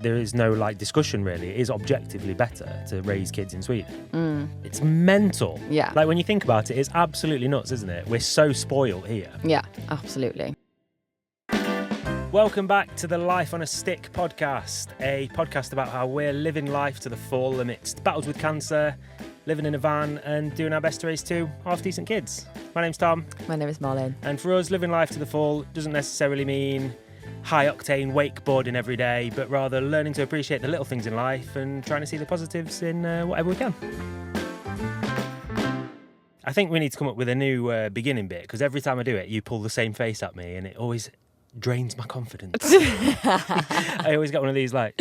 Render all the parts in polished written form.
There is no like discussion really. It is objectively better to raise kids in Sweden. It's mental. Yeah. Like when you think about it, it's absolutely nuts, isn't it? We're so spoiled here. Yeah, absolutely. Welcome back to the Life on a Stick podcast, a podcast about how we're living life to the full amidst battles with cancer, living in a van and doing our best to raise two half-decent kids. My name's Tom. My name is Malin. And for us, living life to the full doesn't necessarily mean high-octane wakeboarding every day, but rather learning to appreciate the little things in life and trying to see the positives in whatever we can. I think we need to come up with a new beginning bit, because every time I do it, you pull the same face at me and it always drains my confidence. I always get one of these like,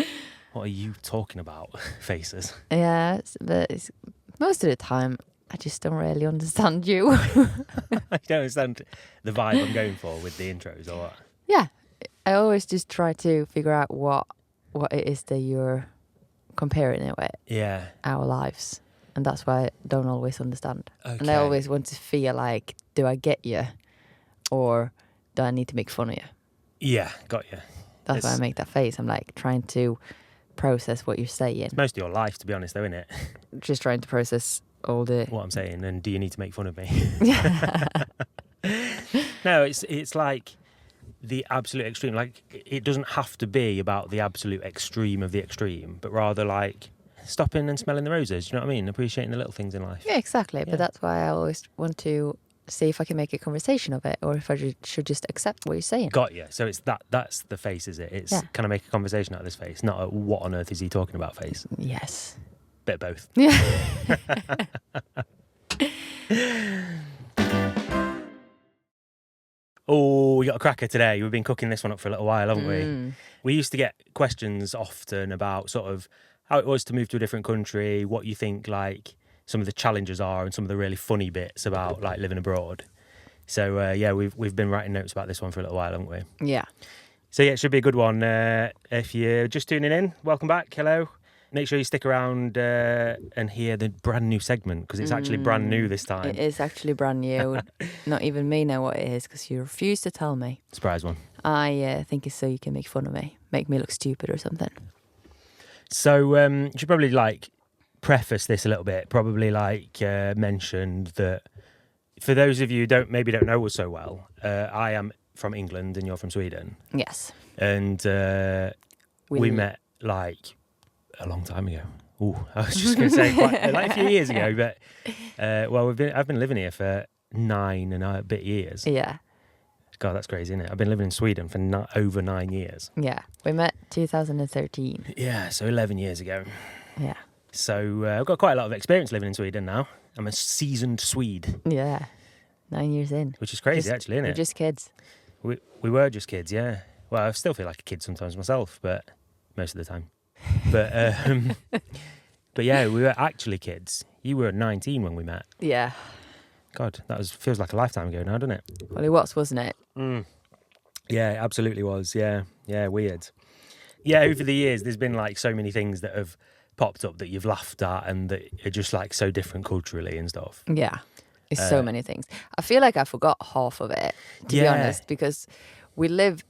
what are you talking about faces? Yeah, but most of the time, I just don't really understand you. I don't understand the vibe I'm going for with the intros or what? Yeah, I always just try to figure out what it is that you're comparing it with. Yeah. Our lives. And that's why I don't always understand. Okay. And I always want to feel like, do I get you? Or do I need to make fun of you? Yeah, got you. That's why I make that face. I'm like trying to process what you're saying. It's most of your life, to be honest, though, isn't it? Just trying to process all the... What I'm saying, and do you need to make fun of me? Yeah. No, it's like the absolute extreme. Like, it doesn't have to be about the absolute extreme of the extreme, but rather like stopping and smelling the roses, do you know what I mean? Appreciating the little things in life. Yeah, exactly. Yeah. But that's why I always want to see if I can make a conversation of it or if I should just accept what you're saying. Got you. So it's that's the face, is it? It's can I make a conversation out of this face, not a what on earth is he talking about face. Yes. Bit of both. Yeah. Oh, we got a cracker today. We've been cooking this one up for a little while, haven't we? We used to get questions often about sort of how it was to move to a different country, what you think like some of the challenges are and some of the really funny bits about like living abroad. So yeah, we've been writing notes about this one for a little while, haven't we? Yeah. So yeah, it should be a good one. If you're just tuning in, welcome back. Hello. Make sure you stick around and hear the brand new segment, because it's actually brand new this time. It is actually brand new. Not even me know what it is because you refuse to tell me. Surprise one. I think it's so you can make fun of me, make me look stupid or something. So you should probably like preface this a little bit. Probably like mention that for those of you who maybe don't know us so well, I am from England and you're from Sweden. Yes. And we met like a long time ago. Ooh, I was just going to say quite like a few years ago, but well, I've been living here for 9 and a bit years. Yeah. God, that's crazy, isn't it? I've been living in Sweden for over 9 years. Yeah. We met 2013. Yeah, so 11 years ago. Yeah. So I've got quite a lot of experience living in Sweden now. I'm a seasoned Swede. Yeah. 9 years in. Which is crazy, actually, isn't it? We're just kids. We were just kids, yeah. Well, I still feel like a kid sometimes myself, but most of the time. But yeah, we were actually kids. You were 19 when we met. Yeah. God, feels like a lifetime ago now, doesn't it? Well, it was, wasn't it? Yeah, it absolutely was. Yeah, weird. Yeah, over the years, there's been like so many things that have popped up that you've laughed at and that are just like so different culturally and stuff. Yeah. It's so many things. I feel like I forgot half of it, to be honest, because we live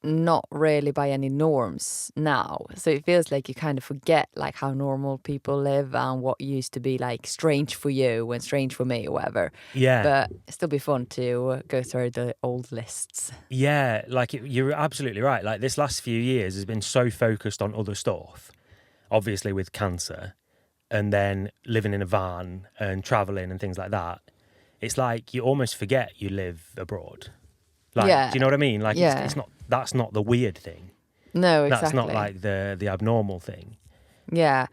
not really by any norms now. So it feels like you kind of forget like how normal people live and what used to be like strange for you and strange for me or whatever. Yeah. But it'd still be fun to go through the old lists. Yeah, like you're absolutely right. Like this last few years has been so focused on other stuff, obviously with cancer, and then living in a van and traveling and things like that. It's like you almost forget you live abroad. Like, yeah. Do you know what I mean? Like, yeah. it's not. That's not the weird thing. No, exactly. That's not like the abnormal thing. Yeah,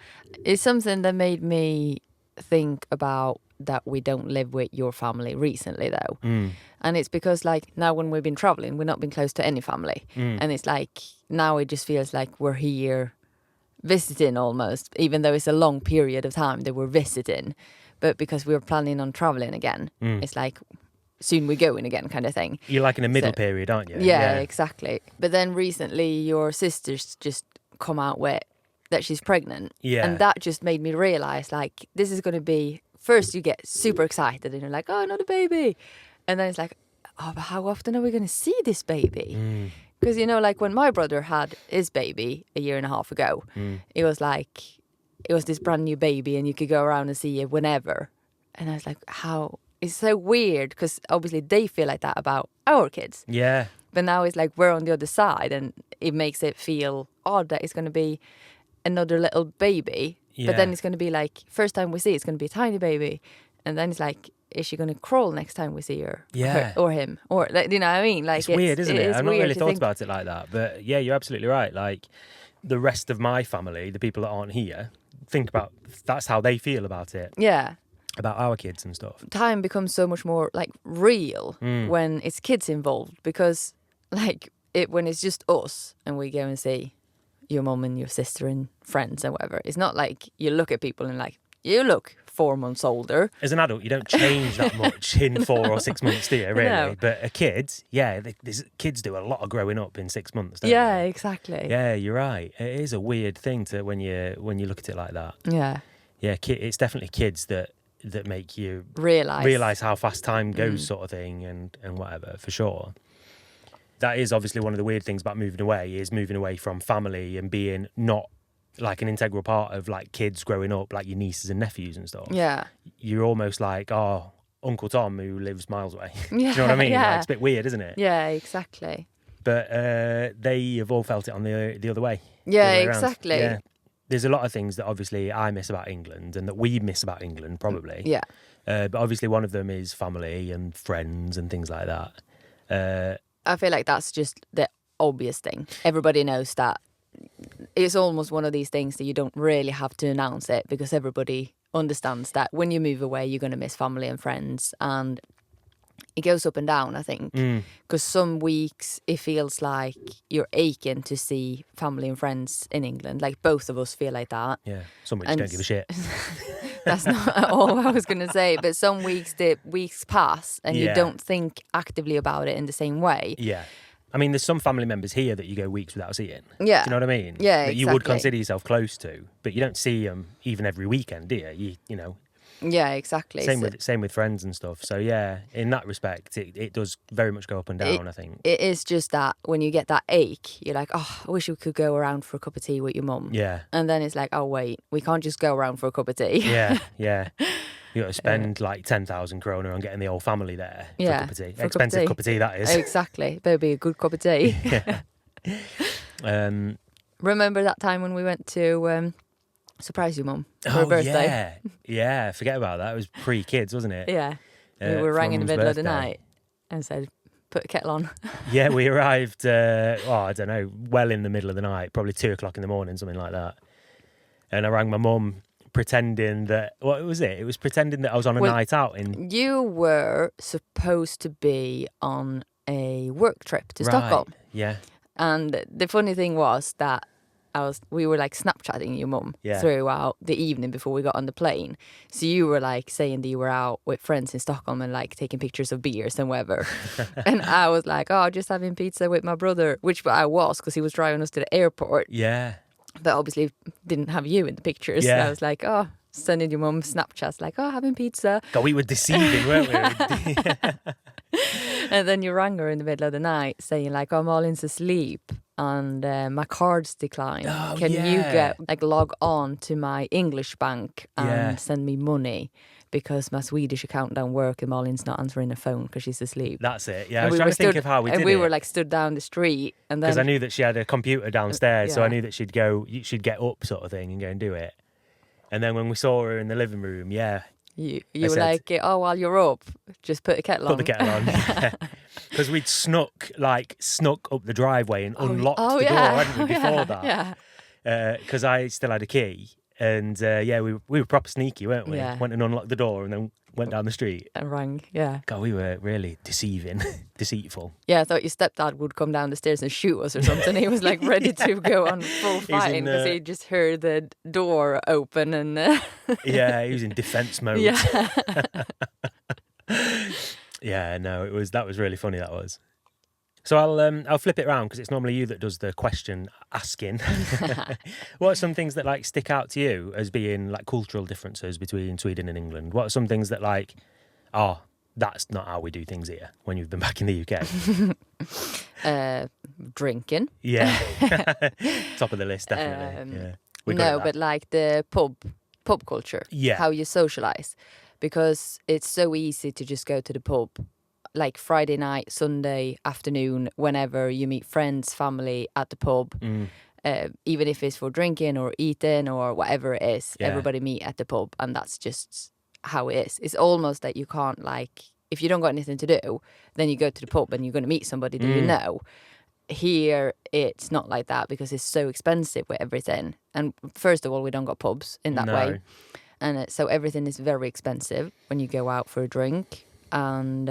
it's something that made me think about that we don't live with your family recently, though. And it's because, like, now when we've been traveling, we've not been close to any family, and it's like now it just feels like we're here visiting almost, even though it's a long period of time that we're visiting. But because we're planning on traveling again, it's like soon we're going again kind of thing. You're like in a middle period, aren't you? Yeah, exactly. But then recently your sister's just come out with that she's pregnant. Yeah. And that just made me realise, like, this is going to be... First you get super excited and you're like, oh, another baby. And then it's like, oh, but how often are we going to see this baby? Because, you know, like when my brother had his baby a year and a half ago, it was like, it was this brand new baby and you could go around and see it whenever. And I was like, how? It's so weird because obviously they feel like that about our kids. Yeah. But now it's like we're on the other side and it makes it feel odd that it's going to be another little baby. Yeah. But then it's going to be like, first time we see it's going to be a tiny baby. And then it's like, is she going to crawl next time we see her? Yeah. Or him? Or, like, you know what I mean? Like, It's weird, isn't it? I've not really thought think... about it like that. But yeah, you're absolutely right. Like the rest of my family, the people that aren't here, think about, that's how they feel about it. Yeah. About our kids and stuff. Time becomes so much more like real when it's kids involved, because like when it's just us and we go and see your mum and your sister and friends and whatever, it's not like you look at people and like, you look 4 months older. As an adult, you don't change that much in 4 or 6 months, do you, really? No. But a kid, yeah, kids do a lot of growing up in 6 months, don't Yeah, they? exactly. Yeah, you're right. It is a weird thing to when you look at it like that. Yeah. Yeah, it's definitely kids that make you Realise how fast time goes, sort of thing, and whatever, for sure. That is obviously one of the weird things about moving away from family and being not like an integral part of like kids growing up, like your nieces and nephews and stuff. Yeah. You're almost like, oh, Uncle Tom who lives miles away. Yeah. Do you know what I mean? Yeah. Like, it's a bit weird, isn't it? Yeah, exactly. But they have all felt it on the other way. Yeah, the other way around. exactly. Yeah. There's a lot of things that obviously I miss about England and that we miss about England, probably. Yeah. But obviously one of them is family and friends and things like that. I feel like that's just the obvious thing. Everybody knows that. It's almost one of these things that you don't really have to announce it, because everybody understands that when you move away, you're going to miss family and friends. And it goes up and down, I think. Because some weeks it feels like you're aching to see family and friends in England. Like both of us feel like that. Yeah, some weeks you don't give a shit. That's not all I was going to say. But some weeks, the weeks pass and you don't think actively about it in the same way. Yeah. I mean, there's some family members here that you go weeks without seeing. Yeah. Do you know what I mean? Yeah, that you would exactly. consider yourself close to, but you don't see them even every weekend, do you? You know. Yeah, exactly. Same with friends and stuff. So yeah, in that respect, it does very much go up and down, I think. It is just that when you get that ache, you're like, oh, I wish we could go around for a cup of tea with your mum. Yeah. And then it's like, oh, wait, we can't just go around for a cup of tea. Yeah, yeah. You got to spend like 10,000 kroner on getting the whole family there for a cup of tea. Expensive cup of tea, that is. Exactly. Better be a good cup of tea. Yeah. Remember that time when we went to surprise your mum for her birthday? Yeah. Yeah, forget about that. It was pre-kids, wasn't it? Yeah. We were rang in the middle of the night and said, put a kettle on. Yeah, we arrived, I don't know, well in the middle of the night, probably 2 o'clock in the morning, something like that. And I rang my mum pretending that, what was it? It was pretending that I was on a night out in... You were supposed to be on a work trip to Stockholm. Yeah. And the funny thing was that we were like Snapchatting your mum throughout the evening before we got on the plane. So you were like saying that you were out with friends in Stockholm and like taking pictures of beers and whatever. And I was like, oh, just having pizza with my brother, which I was because he was driving us to the airport. Yeah. But obviously didn't have you in the pictures. Yeah. So I was like, oh, sending your mum Snapchats like, oh, having pizza. God, we were deceiving, weren't we? And then you rang her in the middle of the night saying like, oh, Malin's asleep and my card's declined. Oh, Can you log on to my English bank and send me money? Because my Swedish account don't work and Malin's not answering the phone because she's asleep. That's it. Yeah, I was trying to think of how we did it. And we were like stood down the street. And then because I knew that she had a computer downstairs, so I knew that she'd get up sort of thing and go and do it. And then when we saw her in the living room, you were like, oh, while you're up, just put a kettle on. Put the kettle on. Because we'd snuck up the driveway and unlocked the door, hadn't we, before that? Yeah. Because I still had a key. And we were proper sneaky, weren't we? Yeah. Went and unlocked the door and then went down the street. And rang, yeah. God, we were really deceitful. Yeah, I thought your stepdad would come down the stairs and shoot us or something. He was like ready to go on full fighting because he just heard the door open and... Yeah, he was in defence mode. Yeah. Yeah, no, that was really funny, that was. So I'll flip it around because it's normally you that does the question asking. What are some things that like stick out to you as being like cultural differences between Sweden and England? What are some things that like, that's not how we do things here when you've been back in the UK. Drinking. Yeah. Top of the list, definitely. Yeah. No, but like the pub culture. Yeah. How you socialize. Because it's so easy to just go to the pub. Like Friday night, Sunday afternoon, whenever you meet friends, family at the pub. Even if it's for drinking or eating or whatever it is, everybody meet at the pub, and that's just how it is. It's almost that you can't, like, if you don't got anything to do, then you go to the pub and you're going to meet somebody that you know. Here, it's not like that because it's so expensive with everything. And first of all, we don't got pubs in that way. And so everything is very expensive when you go out for a drink. And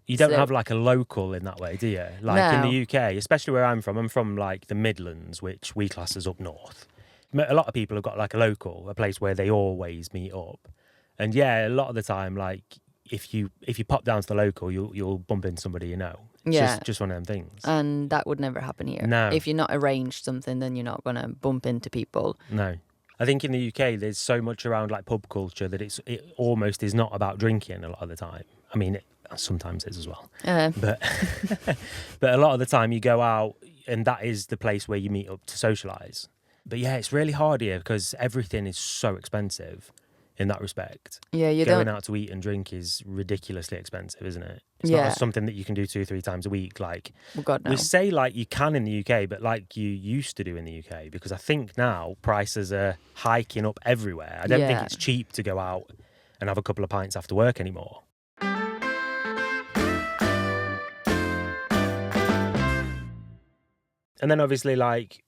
you don't have like a local in that way, do you? Like in the UK, especially where I'm from like the Midlands, which we class as up north. A lot of people have got like a local, a place where they always meet up. And yeah, a lot of the time, like if you pop down to the local, you'll bump into somebody you know. It's just one of them things. And that would never happen here. No. If you're not arranged something, then you're not going to bump into people. No. I think in the UK, there's so much around like pub culture that it almost is not about drinking a lot of the time. I mean, it sometimes is as well. But but a lot of the time you go out and that is the place where you meet up to socialise. But yeah, it's really hard here because everything is so expensive in that respect. Yeah, Going out to eat and drink is ridiculously expensive, isn't it? It's not something that you can do 2 or 3 times a week. Like, well, God, no. We say like you can in the UK, but like you used to do in the UK, because I think now prices are hiking up everywhere. I don't think it's cheap to go out and have a couple of pints after work anymore. And then obviously, like,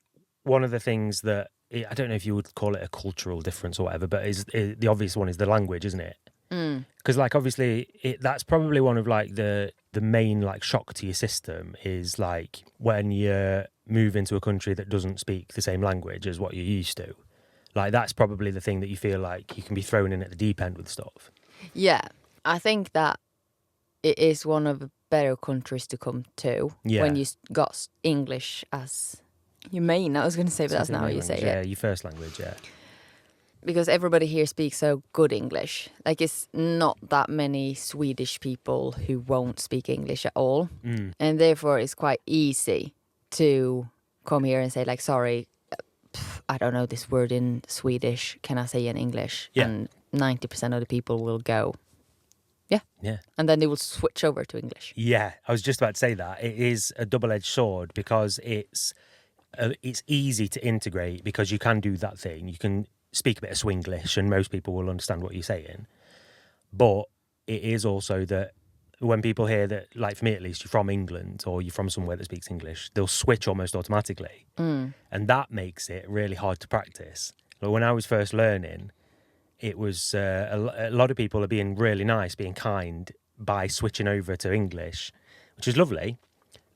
one of the things that, I don't know if you would call it a cultural difference or whatever, but the obvious one is the language, isn't it? Because, like, obviously, that's probably one of, like, the main, like, shock to your system is, like, when you move into a country that doesn't speak the same language as what you're used to. Like, that's probably the thing that you feel like you can be thrown in at the deep end with stuff. Yeah, I think that it is one of the better countries to come to when you got English as your main. I was going to say, but that's not how you say it. Yeah, your first language, yeah. Because everybody here speaks so good English. Like, it's not that many Swedish people who won't speak English at all. And therefore, it's quite easy to come here and say, like, sorry, I don't know this word in Swedish. Can I say it in English? Yeah. And 90% of the people will go, yeah. And then they will switch over to English. Yeah, I was just about to say that. It is a double-edged sword because it's easy to integrate because you can do that thing. You can speak a bit of Swinglish and most people will understand what you're saying. But it is also that when people hear that, like for me at least, you're from England or you're from somewhere that speaks English, they'll switch almost automatically. And that makes it really hard to practice. Like when I was first learning, it was a lot of people are being really nice, being kind by switching over to English, which is lovely.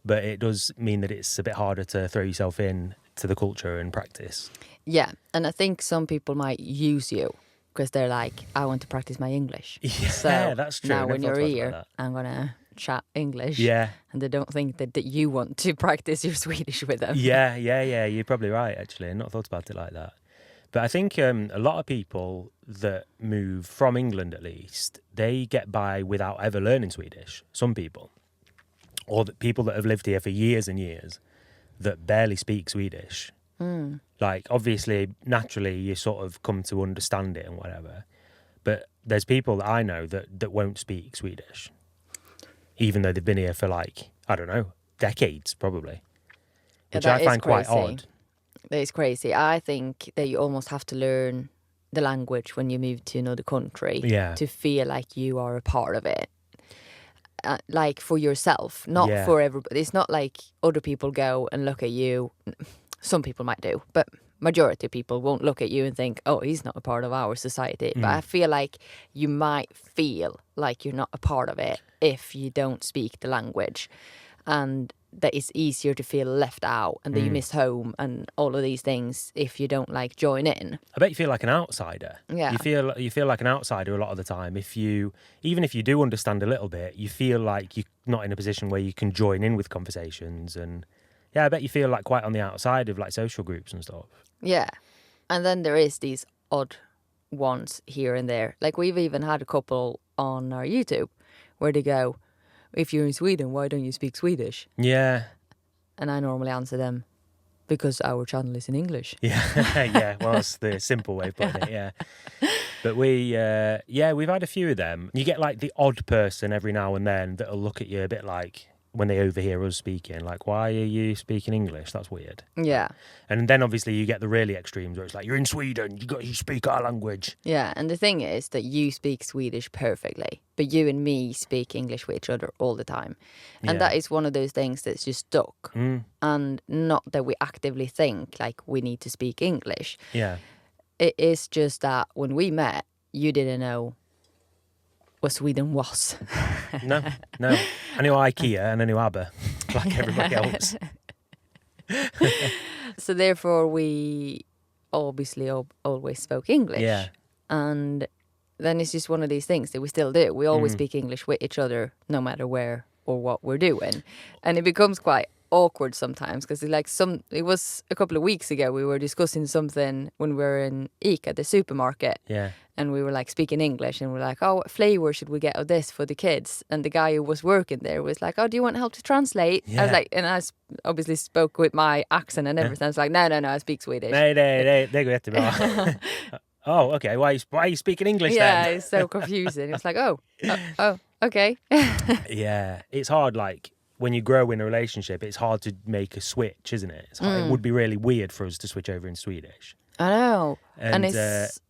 But it does mean that it's a bit harder to throw yourself in to the culture and practice. Yeah, and I think some people might use you because they're like, I want to practice my English. Yeah, so that's true. Now when you're here, I'm going to chat English. Yeah. And they don't think that you want to practice your Swedish with them. Yeah. You're probably right, actually. I've not thought about it like that. But I think a lot of people that move from England, at least, they get by without ever learning Swedish. Some people. Or the people that have lived here for years and years that barely speak Swedish. Like, obviously, naturally, you sort of come to understand it and whatever. But there's people that I know that won't speak Swedish, even though they've been here for, like, I don't know, decades, probably. Which I find quite odd. That is crazy. I think that you almost have to learn the language when you move to another country to feel like you are a part of it. Like for yourself, not for everybody. It's not like other people go and look at you. Some people might do, but majority of people won't look at you and think, oh, he's not a part of our society. But I feel like you might feel like you're not a part of it if you don't speak the language. And that it's easier to feel left out and that you miss home and all of these things if you don't like join in. I bet you feel like an outsider. Yeah. You feel like an outsider a lot of the time. Even if you do understand a little bit, you feel like you're not in a position where you can join in with conversations. And yeah, I bet you feel like quite on the outside of like social groups and stuff. Yeah. And then there is these odd ones here and there. Like we've even had a couple on our YouTube where they go, if you're in Sweden, why don't you speak Swedish? Yeah. And I normally answer them, because our channel is in English. Yeah, yeah. Well, that's the simple way of putting it, yeah. But we've had a few of them. You get like the odd person every now and then that'll look at you a bit like when they overhear us speaking, like, why are you speaking English? That's weird. Yeah. And then obviously you get the really extremes where it's like, you're in Sweden, you speak our language. Yeah, and the thing is that you speak Swedish perfectly, but you and me speak English with each other all the time. And that is one of those things that's just stuck. And not that we actively think like we need to speak English. Yeah. It is just that when we met, you didn't know what Sweden was. No. I knew IKEA and I knew ABBA, like everybody else. So therefore we obviously always spoke English. Yeah. And then it's just one of these things that we still do. We always speak English with each other, no matter where or what we're doing. And it becomes quite awkward sometimes because it was a couple of weeks ago we were discussing something when we were in ICA, the supermarket. Yeah. And we were like speaking English and we're like, oh, what flavour should we get of this for the kids? And the guy who was working there was like, oh, do you want help to translate? Yeah. I was like, and I obviously spoke with my accent and everything. I was like, no, I speak Swedish. Nej, det går jättebra. Oh, okay. Why are you speaking English then? Yeah, it's so confusing. It's like, oh, okay. Yeah, it's hard, like, when you grow in a relationship, it's hard to make a switch, isn't it? It would be really weird for us to switch over in Swedish. I know. And it's...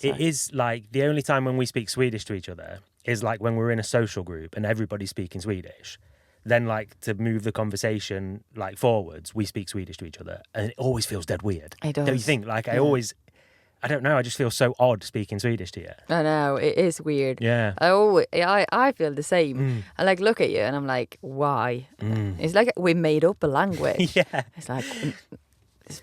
it is like the only time when we speak Swedish to each other is like when we're in a social group and everybody's speaking Swedish. Then, like, to move the conversation like forwards, we speak Swedish to each other, and it always feels dead weird. It does. Don't you think? Like, I don't know. I just feel so odd speaking Swedish to you. I know, it is weird. Yeah. I feel the same. I like look at you and I'm like, why? It's like we made up a language. Yeah. It's like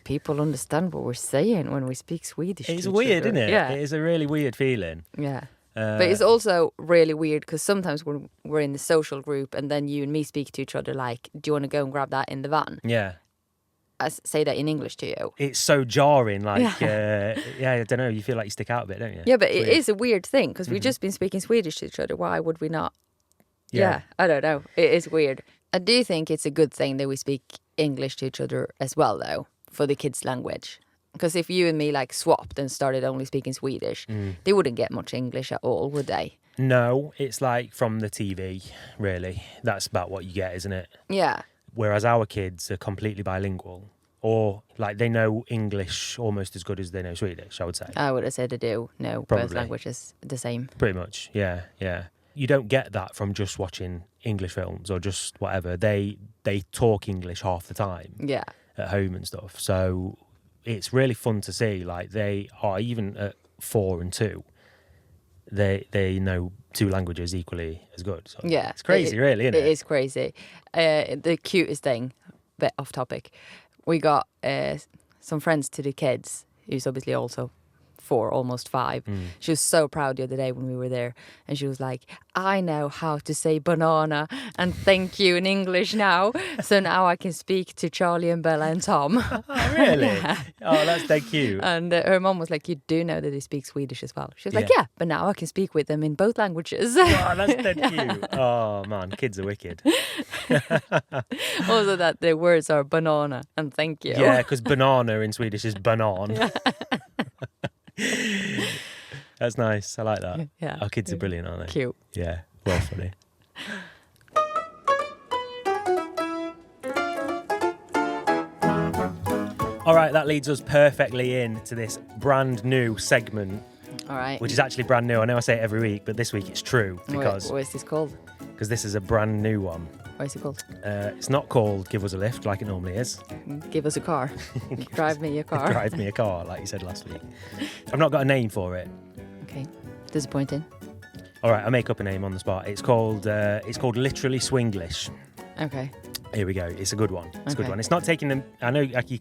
people understand what we're saying when we speak Swedish. It's weird, isn't it? Yeah. It is a really weird feeling. Yeah. But it's also really weird because sometimes when we're in the social group and then you and me speak to each other like, do you want to go and grab that in the van? Yeah. I say that in English to you. It's so jarring, like, I don't know, you feel like you stick out a bit, don't you? Yeah, but it is a weird thing because we've just been speaking Swedish to each other. Why would we not? Yeah, I don't know. It is weird. I do think it's a good thing that we speak English to each other as well, though, for the kids' language. Because if you and me, like, swapped and started only speaking Swedish, they wouldn't get much English at all, would they? No, it's like from the TV, really. That's about what you get, isn't it? Yeah. Whereas our kids are completely bilingual, or like they know English almost as good as they know Swedish, I would say. I would have said I do. No, both languages the same. Pretty much, yeah. You don't get that from just watching English films or just whatever. They talk English half the time. Yeah. At home and stuff. So it's really fun to see. Like, they are, even at 4 and 2, they know 2 languages equally as good. So yeah, it's crazy, really, isn't it? It is crazy. The cutest thing, bit off topic, we got some friends to the kids, who's obviously also 4, almost 5. She was so proud the other day when we were there, and she was like, I know how to say banana and thank you in English now, so now I can speak to Charlie and Bella and Tom. Oh, really? Yeah. Oh, that's dead cute. And her mom was like, you do know that they speak Swedish as well? She was like, yeah, but now I can speak with them in both languages. Oh, that's dead cute. Oh, man, kids are wicked. Also that the words are banana and thank you. Yeah, because banana in Swedish is banan. That's nice. I like that. Yeah. Our kids are brilliant, aren't they? Cute. Yeah, well funny. All right, that leads us perfectly into this brand new segment. All right. Which is actually brand new. I know I say it every week, but this week it's true because... What is this called? Because this is a brand new one. What is it called? It's not called Give Us a Lift like it normally is. Give us a car. Drive me a car. Drive me a car, like you said last week. I've not got a name for it. Okay. Disappointing. All right, I'll make up a name on the spot. It's called Literally Swinglish. Okay. Here we go. It's a good one. It's a good one. It's not taking them... I know, like,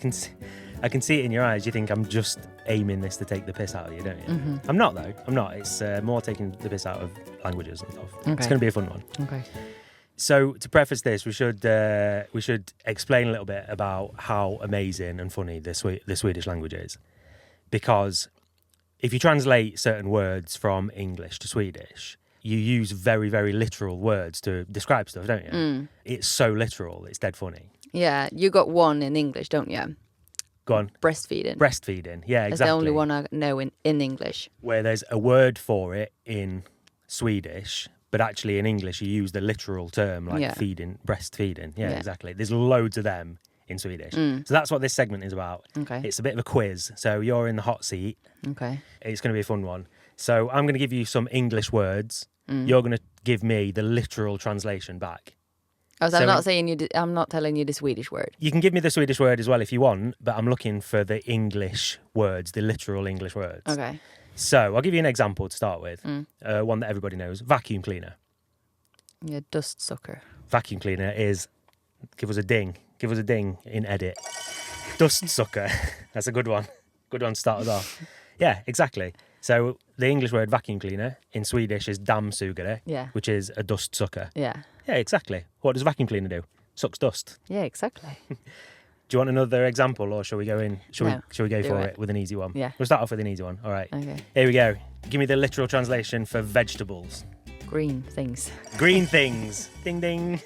I can see it in your eyes. You think I'm just aiming this to take the piss out of you, don't you? Mm-hmm. I'm not, though. I'm not. It's more taking the piss out of languages and stuff. Okay. It's going to be a fun one. Okay. So to preface this, we should explain a little bit about how amazing and funny the Swedish language is, because if you translate certain words from English to Swedish, you use very, very literal words to describe stuff, don't you? It's so literal, it's dead funny. Yeah, you got one in English, don't you? Go on. Breastfeeding. Breastfeeding, yeah, exactly. That's the only one I know in English. Where there's a word for it in Swedish, but actually in English you use the literal term, like breastfeeding. Yeah, exactly. There's loads of them in Swedish. So that's what this segment is about. Okay. It's a bit of a quiz. So you're in the hot seat. Okay. It's going to be a fun one. So I'm going to give you some English words. You're going to give me the literal translation back. Oh, so I'm not saying you. I'm not telling you the Swedish word. You can give me the Swedish word as well if you want, but I'm looking for the English words, the literal English words. Okay. So I'll give you an example to start with. One that everybody knows: vacuum cleaner. Yeah, dust sucker. Vacuum cleaner is give us a ding. Give us a ding in edit. Dust sucker. That's a good one. Good one to start us off. Yeah, exactly. So the English word vacuum cleaner in Swedish is dammsugare, which is a dust sucker. Yeah. Yeah, exactly. What does vacuum cleaner do? Sucks dust. Yeah, exactly. Do you want another example, or shall we go in? Shall we go for it. it with an easy one? Yeah. We'll start off with an easy one. All right. Okay. Here we go. Give me the literal translation for vegetables. Green things. Green things. Ding ding.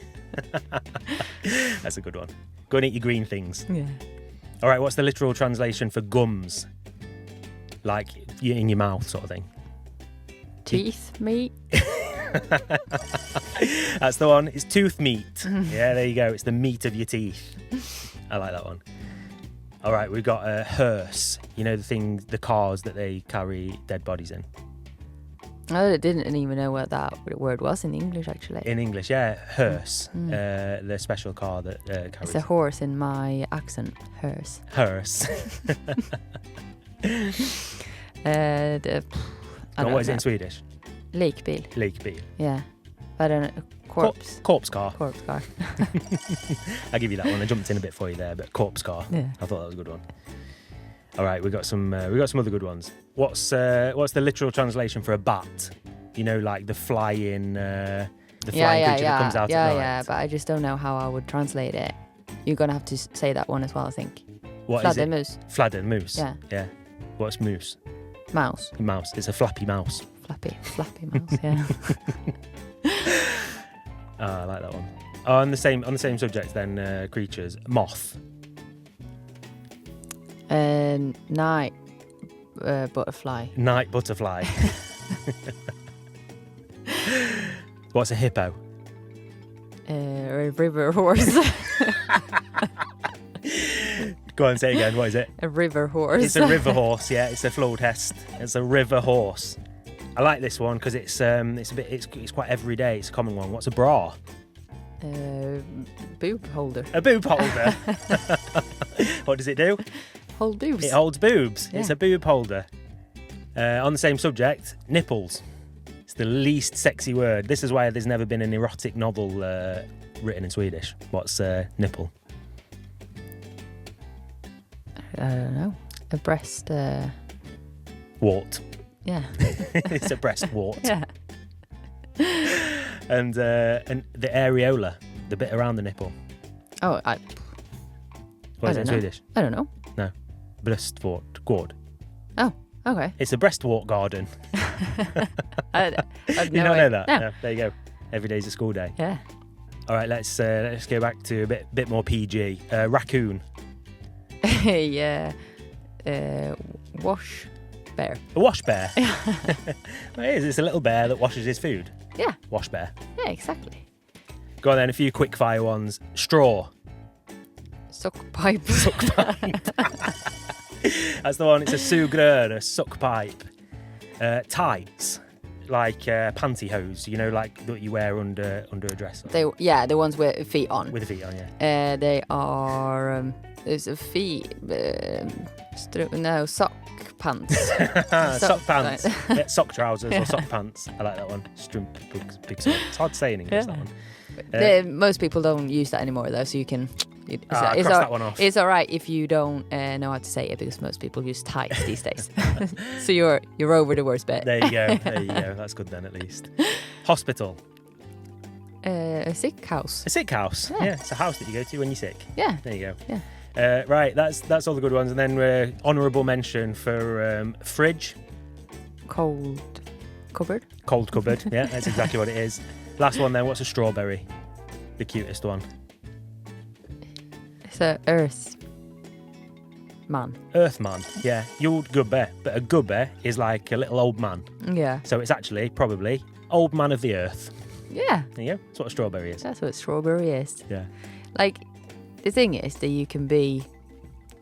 That's a good one. Go and eat your green things. Yeah. All right. What's the literal translation for gums? Like in your mouth, sort of thing. Teeth, meat. That's the one. It's tooth meat. Yeah, there you go. It's the meat of your teeth. I like that one. All right, we've got a hearse. You know the cars that they carry dead bodies in. I didn't even know what that word was in English, actually. In English, yeah, hearse. The special car that carries. It's a horse in my accent. Hearse. Hearse. What is it in Swedish? Likbil. Likbil. Yeah. I don't know. Corpse. Corpse car. Corpse car. I'll give you that one. I jumped in a bit for you there, but corpse car. Yeah. I thought that was a good one. All right, we got some other good ones. What's the literal translation for a bat? You know, like the flying creature that comes out at night. Yeah, but I just don't know how I would translate it. You're gonna have to say that one as well, I think. What is it? Fladdermus. Fladdermus. Yeah. Yeah. What's moose? Mouse. Mouse. It's a flappy mouse. Flappy mouse. Yeah. Oh, I like that one. Oh, on the same subject then, creatures. Moth. Night butterfly. Night butterfly. What's a hippo? A river horse. Go on, say it again. What is it? A river horse. It's a river horse. Yeah, it's a flodhest. It's a river horse. I like this one because it's quite everyday. It's a common one. What's a bra? Boob holder. A boob holder. What does it do? Hold boobs. It holds boobs. Yeah. It's a boob holder. On the same subject, nipples. It's the least sexy word. This is why there's never been an erotic novel written in Swedish. What's nipple? I don't know. A breast. Wart. Yeah. It's a breast wart. Yeah. And the areola, the bit around the nipple. Oh, What is it in Swedish? I don't know. No. Bröstvård. Gård. Oh, okay. It's a breastwort garden. I'd You don't know that? No. No, there you go. Every day's a school day. Yeah. All right, let's go back to a bit more PG. Raccoon. Yeah. Wash bear. A wash bear. Well, it is. It's a little bear that washes his food. Yeah. Wash bear. Yeah, exactly. Go on then, a few quick fire ones. Straw. Suck pipe. Suck pipe. That's the one. It's a sugrör, a suck pipe. Tights. Like pantyhose, you know, like that you wear under a dress. The ones with feet on. With the feet on, yeah. They are. There's a feet. Sock pants. Sock pants. Yeah, sock trousers or sock pants. I like that one. Strump, big sock. It's hard to say in English, that one. Most people don't use that anymore, though, so you can. Cross that one off. It's all right if you don't know how to say it, because most people use tights these days. So you're over the worst bit. There you go. That's good then, at least. Hospital. A sick house. A sick house. Yeah, it's a house that you go to when you're sick. Yeah. There you go. Yeah. Right, that's all the good ones, and then honourable mention for fridge. Cold cupboard. Cold cupboard. Yeah, that's exactly what it is. Last one then, what's a strawberry? The cutest one. It's a earth man. Earthman, yeah. You old gubbe. But a gubbe is like a little old man. Yeah. So it's actually probably old man of the earth. Yeah. There you go. That's what a strawberry is. That's what strawberry is. Yeah. Like, the thing is that you can be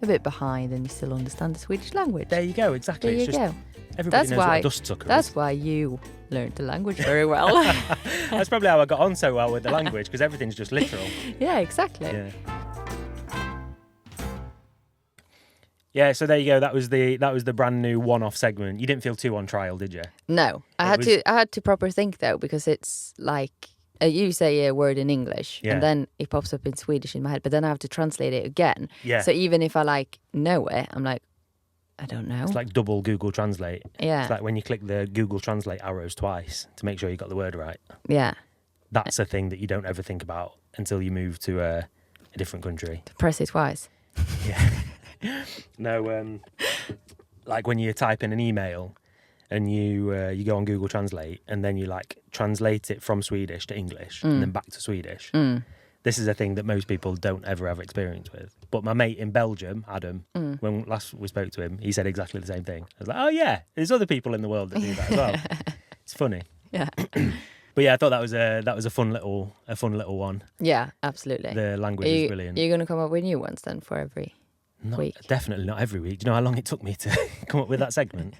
a bit behind and you still understand the Swedish language. There you go, exactly. There you it's just, go. Everybody knows what a dust sucker That's is. why you learned the language very well. That's probably how I got on so well with the language, because everything's just literal. Yeah, exactly. Yeah. Yeah, so there you go. That was the brand new one-off segment. You didn't feel too on trial, did you? No, I had to proper think though, because it's like you say a word in English and then it pops up in Swedish in my head, but then I have to translate it again. Yeah. So even if I like know it, I'm like, I don't know. It's like double Google Translate. Yeah. It's like when you click the Google Translate arrows twice to make sure you got the word right. Yeah. That's a thing that you don't ever think about until you move to a different country. To press it twice. Yeah. No, like when you type in an email and you go on Google Translate and then you like translate it from Swedish to English and then back to Swedish. This is a thing that most people don't ever have experience with. But my mate in Belgium, Adam, when last we spoke to him, he said exactly the same thing. I was like, oh yeah, there's other people in the world that do that as well. It's funny. Yeah. But yeah, I thought that was a fun little one. Yeah, absolutely. The language is brilliant. You're going to come up with new ones then for every week? Definitely not every week. Do you know how long it took me to come up with that segment?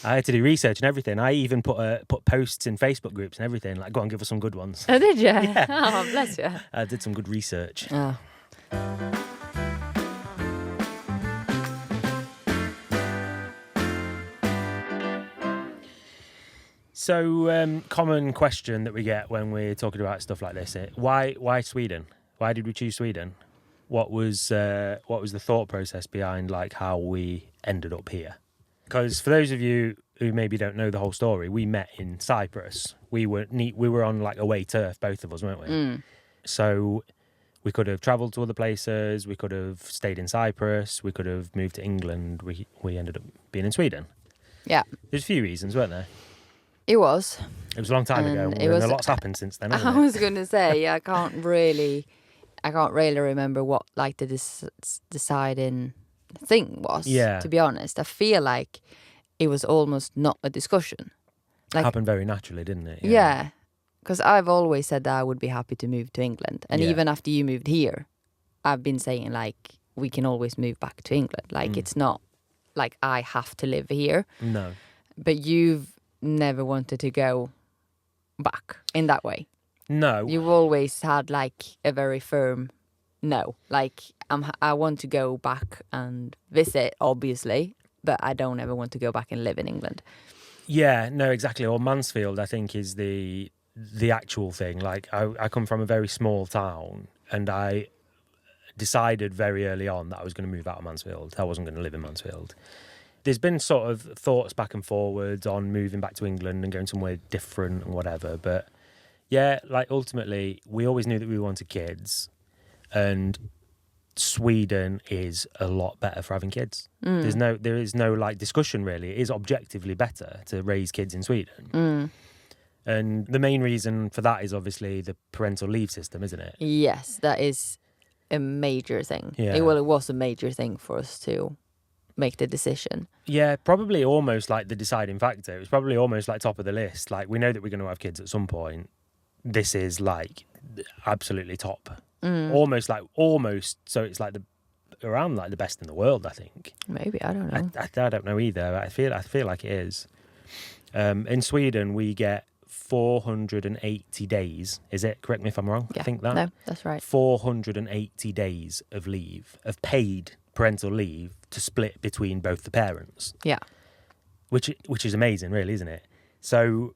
I had to do research and everything. I even put posts in Facebook groups and everything. Like, go on, give us some good ones. Oh, did you? Yeah. Oh, bless you. I did some good research. Oh. So, common question that we get when we're talking about stuff like this: why Sweden? Why did we choose Sweden? What was the thought process behind like how we ended up here? Because for those of you who maybe don't know the whole story, we met in Cyprus. We were on like away turf, both of us, weren't we? So we could have travelled to other places. We could have stayed in Cyprus. We could have moved to England. We ended up being in Sweden. Yeah. There's a few reasons, weren't there? It was. It was a long time ago. And a lot's happened since then. I was going to say, I can't really remember what like the deciding thing was. Yeah. To be honest, I feel like it was almost not a discussion. Like, happened very naturally, didn't it? Yeah. Because I've always said that I would be happy to move to England, and even after you moved here, I've been saying like we can always move back to England. Like it's not like I have to live here. No. But you've never wanted to go back in that way. No. You've always had like a very firm no. Like I want to go back and visit, obviously, but I don't ever want to go back and live in England. Yeah, no, exactly. Or Mansfield, I think, is the actual thing. Like I come from a very small town, and I decided very early on that I was going to move out of Mansfield. I wasn't going to live in Mansfield. There's been sort of thoughts back and forwards on moving back to England and going somewhere different and whatever. But yeah, like ultimately, we always knew that we wanted kids, and Sweden is a lot better for having kids. There is no like discussion really. It is objectively better to raise kids in Sweden. And the main reason for that is obviously the parental leave system, isn't it? Yes, that is a major thing. Yeah. It was a major thing for us to make the decision. Yeah, probably almost like the deciding factor. It was probably almost like top of the list. Like, we know that we're going to have kids at some point. This is like absolutely top. Almost. So it's like around like the best in the world, I think. Maybe, I don't know. I don't know either. I feel like it is. In Sweden, we get 480 days. Is it? Correct me if I'm wrong. Yeah. I think that. No, that's right. 480 days of leave, of paid parental leave to split between both the parents. Yeah. Which is amazing, really, isn't it? So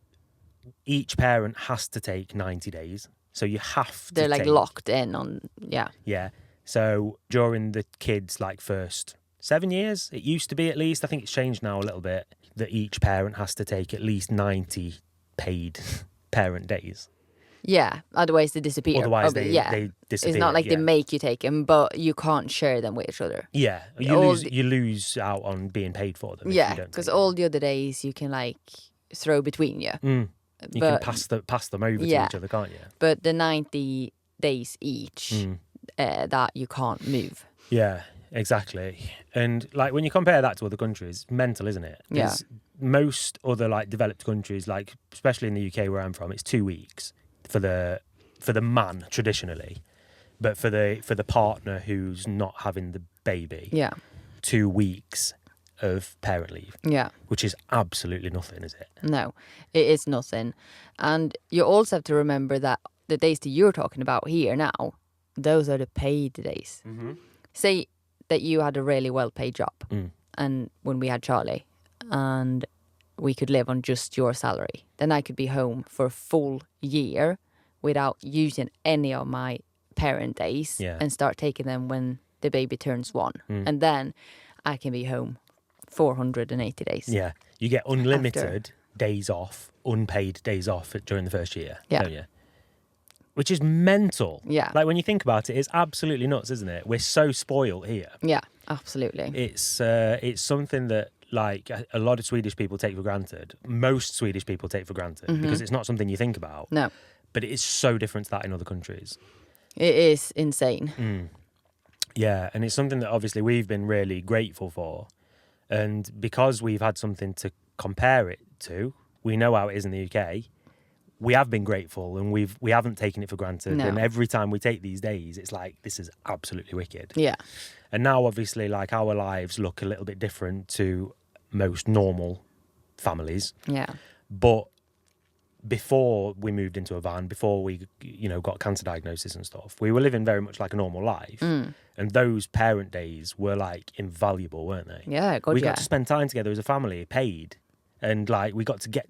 each parent has to take 90 days. So you have to They're like locked in on, yeah. Yeah. So during the kids' like first 7 years, it used to be at least, I think it's changed now a little bit, that each parent has to take at least 90 paid parent days. Yeah, otherwise they disappear. Otherwise they disappear. It's not like they make you take them, but you can't share them with each other. Yeah, you lose out on being paid for them. Yeah, because all the other days you can like throw between you. You can pass them over to each other, can't you? But the 90 days each that you can't move. Yeah, exactly. And like when you compare that to other countries, mental, isn't it? Yeah. Most other like developed countries, like especially in the UK where I'm from, it's 2 weeks for the man traditionally, but for the partner who's not having the baby, 2 weeks of parent leave. Yeah. Which is absolutely nothing, is it? No, it is nothing. And you also have to remember that the days that you're talking about here now, those are the paid days. Say that you had a really well-paid job, and when we had Charlie, and we could live on just your salary, then I could be home for a full year without using any of my parent days and start taking them when the baby turns 1. And then I can be home 480 days. Yeah, you get unlimited days off, unpaid days off during the first year, don't you? Which is mental. Yeah. Like when you think about it, it's absolutely nuts, isn't it? We're so spoiled here. Yeah, absolutely. It's something that like a lot of Swedish people take for granted. Most Swedish people take for granted because it's not something you think about. No. But it is so different to that in other countries. It is insane. Yeah, and it's something that obviously we've been really grateful for. And because we've had something to compare it to, we know how it is in the UK. We have been grateful and we haven't taken it for granted. No. And every time we take these days, it's like, this is absolutely wicked. Yeah. And now obviously like our lives look a little bit different to most normal families. Yeah. But before we moved into a van, before we, got cancer diagnosis and stuff, we were living very much like a normal life. And those parent days were like invaluable, weren't they? Yeah, God, we got to spend time together as a family, paid. And like we got to get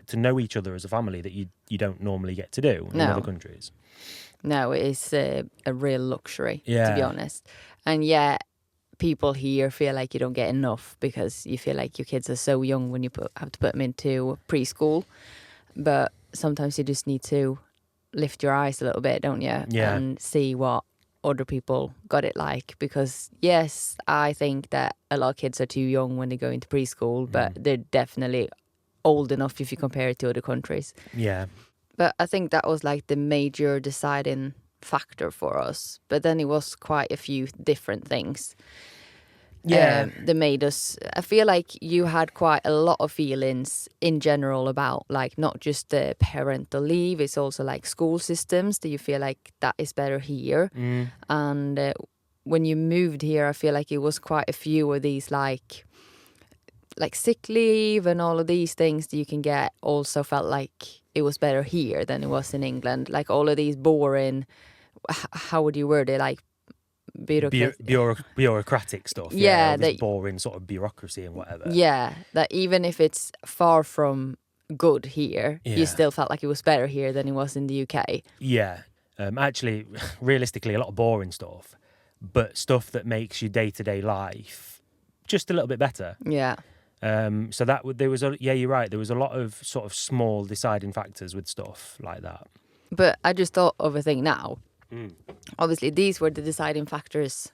to know each other as a family that you don't normally get to do in other countries. No, it is a real luxury, Yeah. to be honest. And yet people here feel like you don't get enough because you feel like your kids are so young when you have to put them into preschool. But sometimes you just need to lift your eyes a little bit, don't you? Yeah. And see what other people got it like. Because, yes, I think that a lot of kids are too young when they go into preschool, but they're definitely old enough if you compare it to other countries. Yeah. But I think that was like the major deciding factor for us. But then it was quite a few different things. Yeah. That made us, I feel like you had quite a lot of feelings in general about like not just the parental leave, it's also like school systems. Do you feel like that is better here? And when you moved here, I feel like it was quite a few of these like sick leave and all of these things that you can get also felt like it was better here than it was in England. Like all of these boring, how would you word it? Like bureaucratic stuff. Yeah, this boring sort of bureaucracy and whatever. Yeah, that even if it's far from good here, you still felt like it was better here than it was in the UK. Yeah, actually, realistically, a lot of boring stuff, but stuff that makes your day-to-day life just a little bit better. Yeah. So that there was you're right. There was a lot of sort of small deciding factors with stuff like that. But I just thought of a thing now. Obviously, these were the deciding factors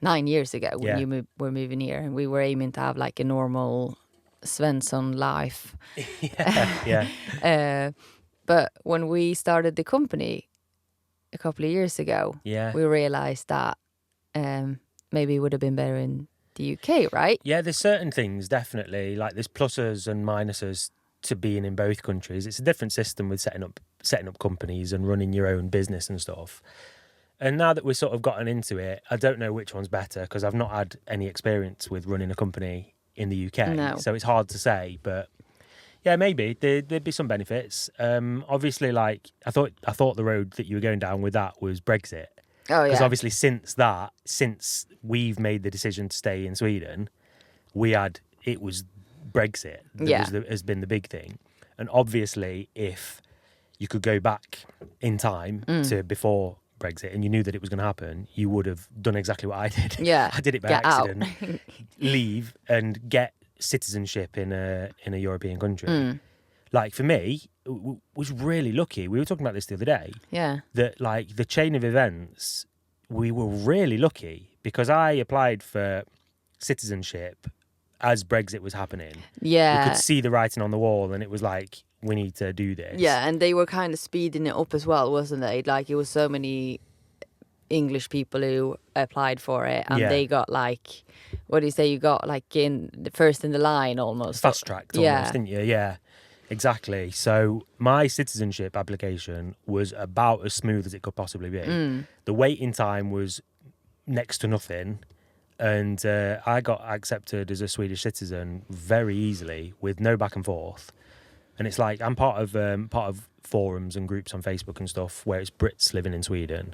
9 years ago when you were moving here, and we were aiming to have like a normal Svensson life. But when we started the company a couple of years ago, we realized that maybe it would have been better in the UK, right? Yeah, there's certain things definitely, like there's pluses and minuses to being in both countries. It's a different system with setting up companies and running your own business and stuff. And now that we've sort of gotten into it, I don't know which one's better because I've not had any experience with running a company in the UK. No. So it's hard to say, but yeah, maybe there'd be some benefits. Obviously, like I thought the road that you were going down with that was Brexit. Oh, yeah. Because obviously since we've made the decision to stay in Sweden, it was Brexit that has been the big thing. And obviously, if you could go back in time to before Brexit and you knew that it was going to happen, you would have done exactly what I did. Yeah. I did it by accident. Leave and get citizenship in a European country. Like for me, was really lucky. We were talking about this the other day. Yeah. That like the chain of events, we were really lucky because I applied for citizenship as Brexit was happening, Yeah. you could see the writing on the wall, and it was like, we need to do this. Yeah, and they were kind of speeding it up as well, wasn't they? Like, it was so many English people who applied for it, and they got like, what do you say? You got like in the first in the line almost. Fast tracked almost, didn't you? Yeah, exactly. So my citizenship application was about as smooth as it could possibly be. The waiting time was next to nothing, and I got accepted as a Swedish citizen very easily with no back and forth. And it's like, I'm part of forums and groups on Facebook and stuff where it's Brits living in Sweden.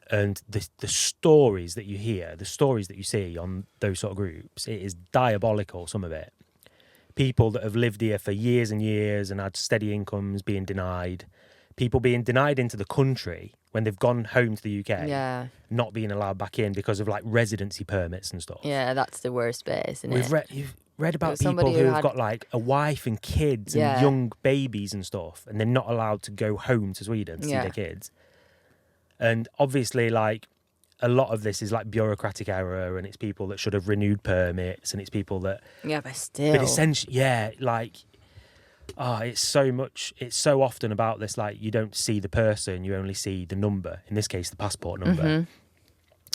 And the stories that you hear, the stories that you see on those sort of groups, it is diabolical, some of it. People that have lived here for years and years and had steady incomes being denied. People being denied into the country when they've gone home to the UK, not being allowed back in because of like residency permits and stuff. Yeah, that's the worst bit, isn't it? You've read about people who have got like a wife and kids and young babies and stuff, and they're not allowed to go home to Sweden to see their kids. And obviously, like, a lot of this is like bureaucratic error, and it's people that should have renewed permits, and it's people that... Yeah, but still... But essentially, it's so often about this, like, you don't see the person, you only see the number, in this case, the passport number.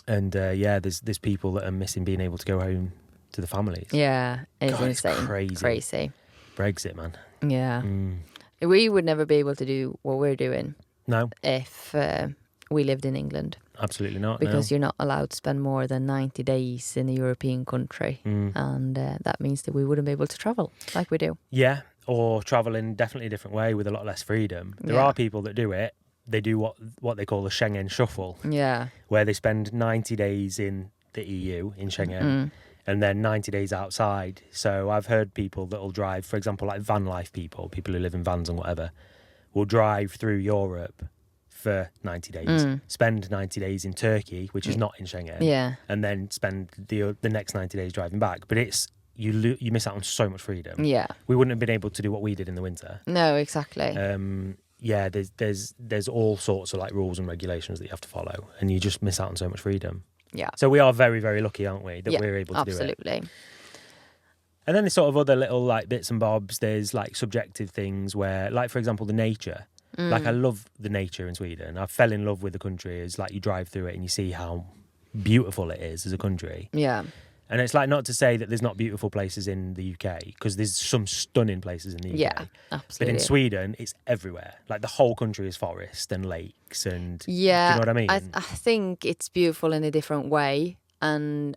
And, there's people that are missing being able to go home to the families. Yeah, it's insane. It's crazy. Brexit, man. Yeah. We would never be able to do what we're doing. No. If... we lived in England. Absolutely not. Because you're not allowed to spend more than 90 days in a European country. And that means that we wouldn't be able to travel like we do. Yeah, or travel in definitely a different way with a lot less freedom. There are people that do it. They do what they call the Schengen shuffle. Yeah. Where they spend 90 days in the EU, in Schengen, and then 90 days outside. So I've heard people that will drive, for example, like van life people who live in vans and whatever, will drive through Europe for 90 days, spend 90 days in Turkey, which is not in Schengen, and then spend the next 90 days driving back. But it's you miss out on so much freedom. Yeah, we wouldn't have been able to do what we did in the winter. No, exactly. There's all sorts of like rules and regulations that you have to follow, and you just miss out on so much freedom. Yeah. So we are very, very lucky, aren't we, that we're able to do it. Absolutely. And then there's sort of other little like bits and bobs. There's like subjective things where, like, for example, the nature. Like, I love the nature in Sweden. I fell in love with the country. It's like you drive through it and you see how beautiful it is as a country. Yeah. And it's like, not to say that there's not beautiful places in the UK, because there's some stunning places in the UK. Yeah, absolutely. But in Sweden, it's everywhere. Like, the whole country is forest and lakes and... Yeah. Do you know what I mean? I think it's beautiful in a different way. And,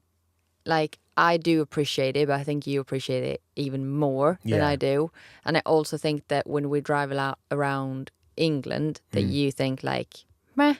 like, I do appreciate it, but I think you appreciate it even more than I do. And I also think that when we drive around England, that you think like, meh,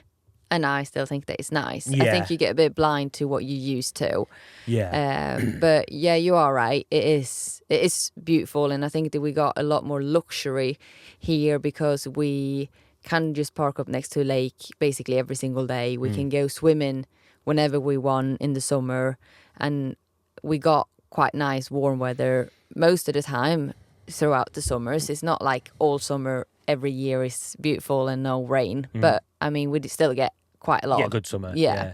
and I still think that it's nice. I think you get a bit blind to what you used to. Yeah. But yeah, you are right. It is beautiful, and I think that we got a lot more luxury here because we can just park up next to a lake basically every single day. We can go swimming whenever we want in the summer, and we got quite nice warm weather most of the time throughout the summers. It's not like all summer every year is beautiful and no rain, but I mean, we still get quite a lot. Yeah, good summer. Yeah.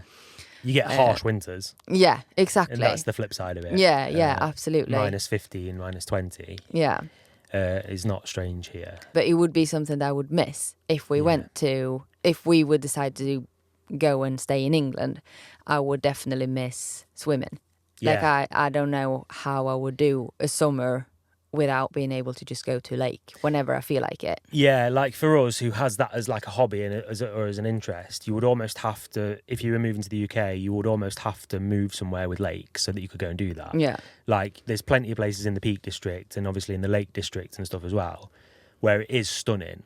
You get harsh winters. Yeah, exactly. And that's the flip side of it. Yeah, absolutely. -50 and -20. Yeah. Is not strange here. But it would be something that I would miss if we if we would decide to go and stay in England. I would definitely miss swimming. Yeah. Like, I don't know how I would do a summer without being able to just go to a lake whenever I feel like it. Yeah, like for us, who has that as like a hobby and or as an interest, you would almost have to, if you were moving to the UK, you would almost have to move somewhere with lakes so that you could go and do that. Yeah. Like, there's plenty of places in the Peak District and obviously in the Lake District and stuff as well, where it is stunning.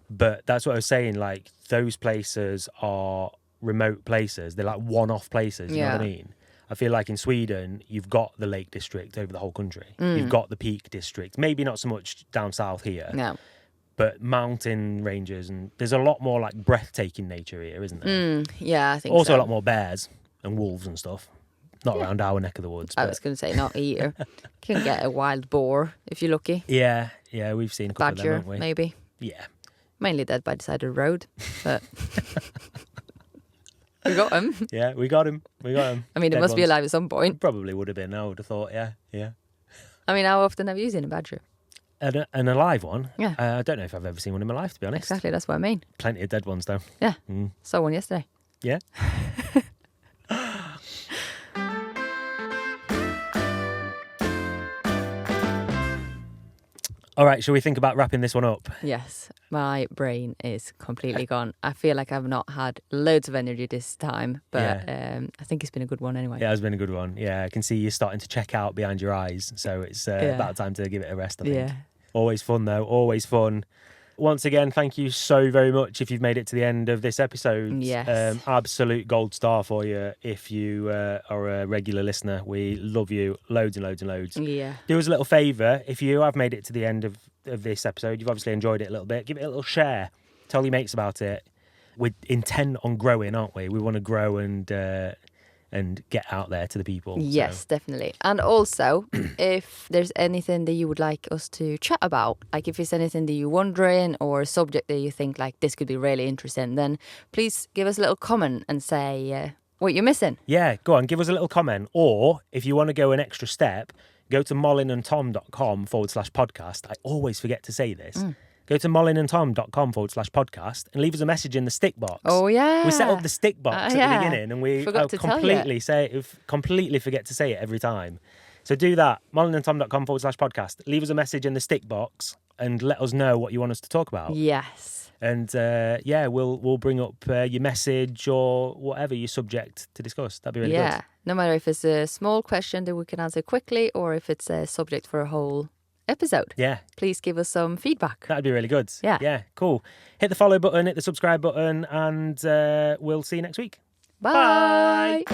But that's what I was saying, like, those places are remote places. They're like one-off places, you know what I mean? I feel like in Sweden, you've got the Lake District over the whole country. You've got the Peak District. Maybe not so much down south here. No. But mountain ranges, and there's a lot more like breathtaking nature here, isn't there? Yeah, I think also so. a lot more bears and wolves and stuff. Not around our neck of the woods. I was going to say not here. You can get a wild boar if you're lucky. Yeah, we've seen a couple of them, haven't we? Maybe. Yeah. Mainly dead by the side of the road, but... We got him. Yeah, we got him. I mean, it must be alive at some point. Probably would have been, I would have thought, yeah. I mean, how often have you seen a badger? An alive one? Yeah. I don't know if I've ever seen one in my life, to be honest. Exactly, that's what I mean. Plenty of dead ones, though. Yeah. Saw one yesterday. Yeah. All right, shall we think about wrapping this one up? Yes, my brain is completely gone. I feel like I've not had loads of energy this time, but I think it's been a good one anyway. Yeah, it's been a good one. Yeah, I can see you starting to check out behind your eyes, so it's about time to give it a rest, I think. Yeah. Always fun, though. Always fun. Once again, thank you so very much if you've made it to the end of this episode. Yes. Absolute gold star for you if you are a regular listener. We love you loads and loads and loads. Yeah. Do us a little favour, if you have made it to the end of this episode, you've obviously enjoyed it a little bit, give it a little share. Tell your mates about it. We're intent on growing, aren't we? We want to grow and get out there to the people. Yes, so. Definitely. And also, if there's anything that you would like us to chat about, like if it's anything that you're wondering or a subject that you think like this could be really interesting, then please give us a little comment and say what you're missing. Yeah, go on, give us a little comment. Or if you want to go an extra step, go to malinandtom.com/podcast. I always forget to say this. Go to malinandtom.com/podcast and leave us a message in the stick box. Oh, yeah. We set up the stick box at the beginning and we completely forget to say it every time. So do that, malinandtom.com/podcast. Leave us a message in the stick box and let us know what you want us to talk about. Yes. And we'll bring up your message or whatever your subject to discuss. That'd be really good. Yeah, no matter if it's a small question that we can answer quickly or if it's a subject for a whole episode. Yeah. Please give us some feedback. That'd be really good. Yeah. Yeah, cool. Hit the follow button, hit the subscribe button, and we'll see you next week. Bye.